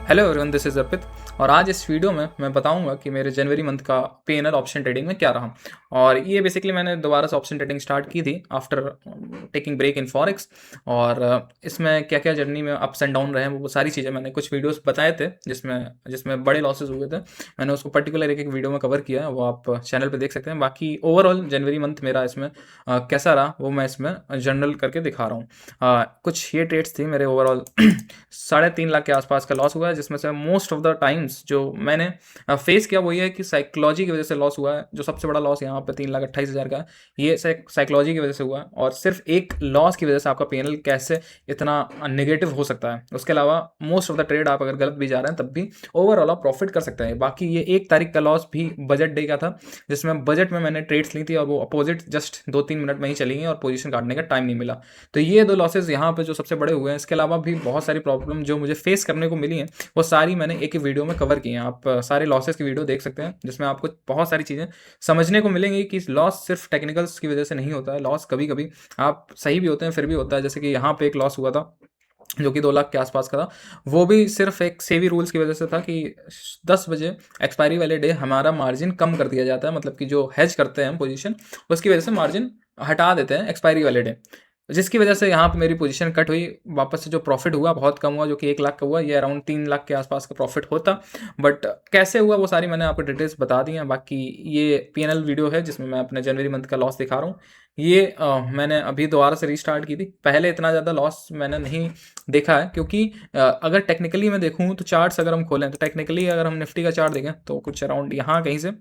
Hello everyone, this is अर्पित। और आज इस वीडियो में मैं बताऊंगा कि मेरे जनवरी मंथ का पीएनएल ऑप्शन ट्रेडिंग में क्या रहा। और ये बेसिकली मैंने दोबारा से ऑप्शन ट्रेडिंग स्टार्ट की थी after taking break in forex. और इसमें क्या क्या जर्नी में अप्स एंड डाउन रहे हैं वो सारी चीज़ें मैंने कुछ वीडियोस बताए थे जिसमें जिसमें बड़े लॉसेस हुए थे। मैंने उसको पर्टिकुलर एक एक वीडियो में कवर किया है, वो आप चैनल पर देख सकते हैं। बाकी ओवरऑल जनवरी मंथ मेरा इसमें कैसा रहा वो मैं इसमें जनरल करके दिखा रहा हूँ। कुछ ये ट्रेड्स थी मेरे ओवरऑल 3.5 लाख के आसपास का लॉस हुआ है, जिसमें से मोस्ट ऑफ द टाइम्स जो मैंने फेस किया वो ये है कि साइकोलॉजी की वजह से लॉस हुआ है। जो सबसे बड़ा लॉस यहाँ पे 3,28,000 का है, ये साइकोलॉजी की वजह से हुआ है। और सिर्फ एक लॉस की वजह से आपका पीएनएल कैसे इतना नेगेटिव हो सकता है। उसके अलावा मोस्ट ऑफ द ट्रेड आप अगर गलत भी जा रहे हैं तब भी ओवरऑल आप प्रॉफिट कर सकते हैं। बाकी ये 1 तारीख का लॉस भी बजट डे का था, जिसमें बजट में मैंने ट्रेड्स ली थी और वो अपोजिट जस्ट 2-3 मिनट में ही चली गई और पोजीशन काटने का टाइम नहीं मिला। तो ये दो लॉसेज यहाँ पे जो सबसे बड़े हुए हैं। इसके अलावा भी बहुत सारी प्रॉब्लम जो मुझे फेस करने को मिली हैं वो सारी मैंने एक ही वीडियो में कवर की हैं। आप सारे लॉसेस की वीडियो देख सकते हैं, जिसमें आपको बहुत सारी चीज़ें समझने को मिलेंगी कि लॉस सिर्फ टेक्निकल्स की वजह से नहीं होता है। लॉस कभी कभी आप सही भी होते हैं फिर भी होता है। जैसे कि यहाँ पे एक लॉस हुआ था जो कि 2 लाख के आसपास का था, वो भी सिर्फ एक सेवी रूल्स की वजह से था कि 10 बजे एक्सपायरी वाले डे हमारा मार्जिन कम कर दिया जाता है। मतलब कि जो हेज करते हैं हम पोजीशन, उसकी वजह से मार्जिन हटा देते हैं एक्सपायरी वाले डे, जिसकी वजह से यहाँ पे मेरी पोजीशन कट हुई। वापस से जो प्रॉफिट हुआ बहुत कम हुआ, जो कि 1 लाख का हुआ। ये अराउंड 3 लाख के आसपास का प्रॉफिट होता। बट कैसे हुआ वो सारी मैंने आपको डिटेल्स बता दी हैं। बाकी ये पीएनएल वीडियो है जिसमें मैं अपने जनवरी मंथ का लॉस दिखा रहा हूँ। ये मैंने अभी दोबारा से रीस्टार्ट की थी। पहले इतना ज़्यादा लॉस मैंने नहीं देखा है, क्योंकि अगर टेक्निकली मैं देखूँ तो चार्ट्स अगर हम खोलें तो टेक्निकली अगर हम निफ्टी का चार्ट देखें तो कुछ अराउंड यहाँ कहीं से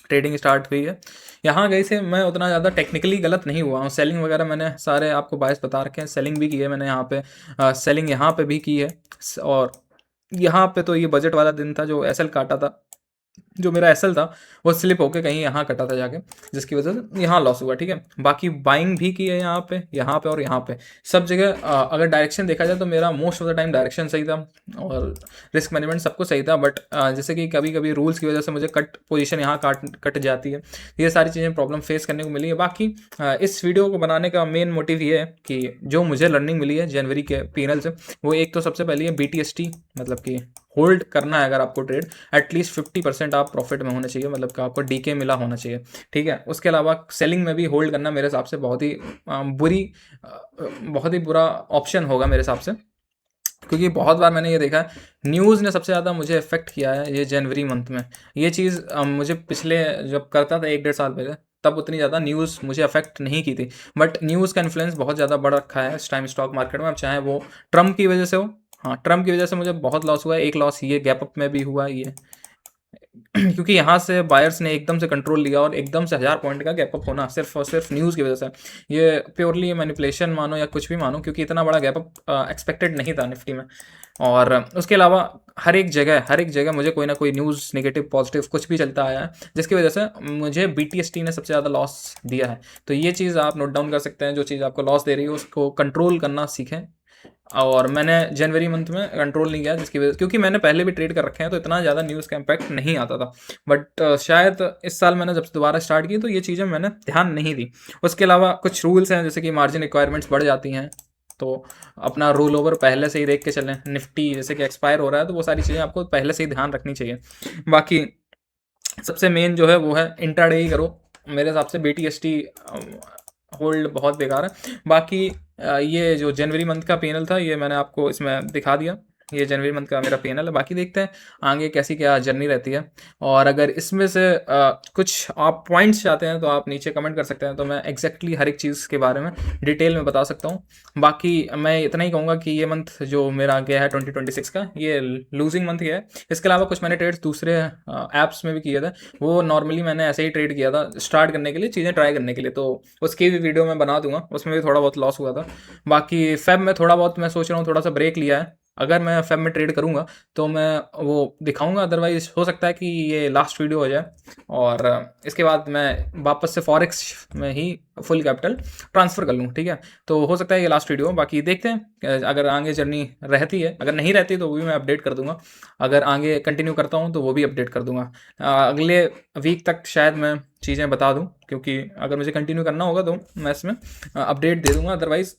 ट्रेडिंग स्टार्ट हुई है। यहाँ गई से मैं उतना ज़्यादा टेक्निकली गलत नहीं हुआ हूँ। सेलिंग वगैरह मैंने सारे आपको बायस बता रखे हैं। सेलिंग भी की है मैंने यहाँ पे, सेलिंग यहाँ पे भी की है। और यहाँ पे तो ये बजट वाला दिन था जो एसएल काटा था। जो मेरा एसएल था वो स्लिप होके कहीं यहाँ कटा था जाके, जिसकी वजह से यहाँ लॉस हुआ। ठीक है, बाकी बाइंग भी की है यहाँ पे और यहाँ पे सब जगह। अगर डायरेक्शन देखा जाए तो मेरा most of the time direction सही था और रिस्क मैनेजमेंट सब कुछ सही था। बट जैसे कि कभी कभी रूल्स की वजह से मुझे कट पोजीशन यहाँ कट जाती है। ये सारी चीज़ें प्रॉब्लम फेस करने को मिली है। बाकी इस वीडियो को बनाने का मेन मोटिव ये है कि जो मुझे लर्निंग मिली है जनवरी के पीएनएल से, वो एक तो सबसे पहले है बीटीएसटी, मतलब कि होल्ड करना है अगर आपको ट्रेड, एटलीस्ट 50% आप प्रॉफिट में होने चाहिए, मतलब कि आपको डीके मिला होना चाहिए। ठीक है, उसके अलावा सेलिंग में भी होल्ड करना मेरे हिसाब से बहुत ही बहुत ही बुरा ऑप्शन होगा मेरे हिसाब से, क्योंकि बहुत बार मैंने ये देखा है न्यूज़ ने सबसे ज़्यादा मुझे इफेक्ट किया है ये जनवरी मंथ में। ये चीज़ मुझे पिछले जब करता था 1-1.5 साल पहले, तब उतनी ज़्यादा न्यूज़ मुझे अफेक्ट नहीं की थी। बट न्यूज़ का इन्फ्लुएंस बहुत ज़्यादा बढ़ रखा है इस टाइम स्टॉक मार्केट में। अब चाहे वो ट्रम्प की वजह से हो, हाँ ट्रम्प की वजह से मुझे बहुत लॉस हुआ है। एक लॉस ये गैप अप में भी हुआ है ये क्योंकि यहाँ से बायर्स ने एकदम से कंट्रोल लिया और एकदम से 1000 पॉइंट का गैप अप होना सिर्फ और सिर्फ न्यूज़ की वजह से। ये प्योरली मैनिपुलेशन मानो या कुछ भी मानो, क्योंकि इतना बड़ा गैप अप एक्सपेक्टेड नहीं था निफ्टी में। और उसके अलावा हर एक जगह मुझे कोई ना कोई न्यूज़ नेगेटिव पॉजिटिव कुछ भी चलता आया है, जिसकी वजह से मुझे बीटीएसटी ने सबसे ज़्यादा लॉस दिया है। तो ये चीज़ आप नोट डाउन कर सकते हैं। जो चीज़ आपको लॉस दे रही है उसको कंट्रोल करना सीखें। और मैंने जनवरी मंथ में कंट्रोल नहीं किया, जिसकी वजह क्योंकि मैंने पहले भी ट्रेड कर रखे हैं तो इतना ज़्यादा न्यूज़ का इम्पैक्ट नहीं आता था। बट शायद इस साल मैंने जब से दोबारा स्टार्ट की तो ये चीज़ें मैंने ध्यान नहीं दी। उसके अलावा कुछ रूल्स हैं, जैसे कि मार्जिन रिक्वायरमेंट्स बढ़ जाती हैं, तो अपना रोल ओवर पहले से ही देख के चलें। निफ्टी जैसे कि एक्सपायर हो रहा है तो वो सारी चीज़ें आपको पहले से ही ध्यान रखनी चाहिए। बाकी सबसे मेन जो है वो है इंट्राडे ही करो। मेरे हिसाब से बीटीएसटी होल्ड बहुत बेकार है। बाकी ये जो जनवरी मंथ का पीएनएल था ये मैंने आपको इसमें दिखा दिया। ये जनवरी मंथ का मेरा पीएनएल है। बाकी देखते हैं आगे कैसी क्या जर्नी रहती है। और अगर इसमें से कुछ आप पॉइंट्स चाहते हैं तो आप नीचे कमेंट कर सकते हैं, तो मैं एग्जैक्टली हर एक चीज़ के बारे में डिटेल में बता सकता हूँ। बाकी मैं इतना ही कहूँगा कि ये मंथ जो मेरा गया है 2026 का, ये लूजिंग मंथ गया है। इसके अलावा कुछ मैंने ट्रेड्स दूसरे ऐप्स में भी किए थे। वो नॉर्मली मैंने ऐसे ही ट्रेड किया था स्टार्ट करने के लिए, चीज़ें ट्राई करने के लिए, तो उसकी भी वीडियो मैं बना दूंगा। उसमें भी थोड़ा बहुत लॉस हुआ था। बाकी फेब में थोड़ा बहुत मैं सोच रहा हूँ थोड़ा सा ब्रेक लिया है। अगर मैं फेब में ट्रेड करूँगा तो मैं वो दिखाऊंगा, अदरवाइज हो सकता है कि ये लास्ट वीडियो हो जाए और इसके बाद मैं वापस से फॉरेक्स में ही फुल कैपिटल ट्रांसफ़र कर लूँ। ठीक है, तो हो सकता है ये लास्ट वीडियो हो। बाकी देखते हैं अगर आगे जर्नी रहती है, अगर नहीं रहती तो वो भी मैं अपडेट कर दूंगा। अगर आगे कंटिन्यू करता हूँ तो वो भी अपडेट कर दूंगा। अगले वीक तक शायद मैं चीज़ें बता दूं, क्योंकि अगर मुझे कंटिन्यू करना होगा तो मैं इसमें अपडेट दे दूंगा। अदरवाइज़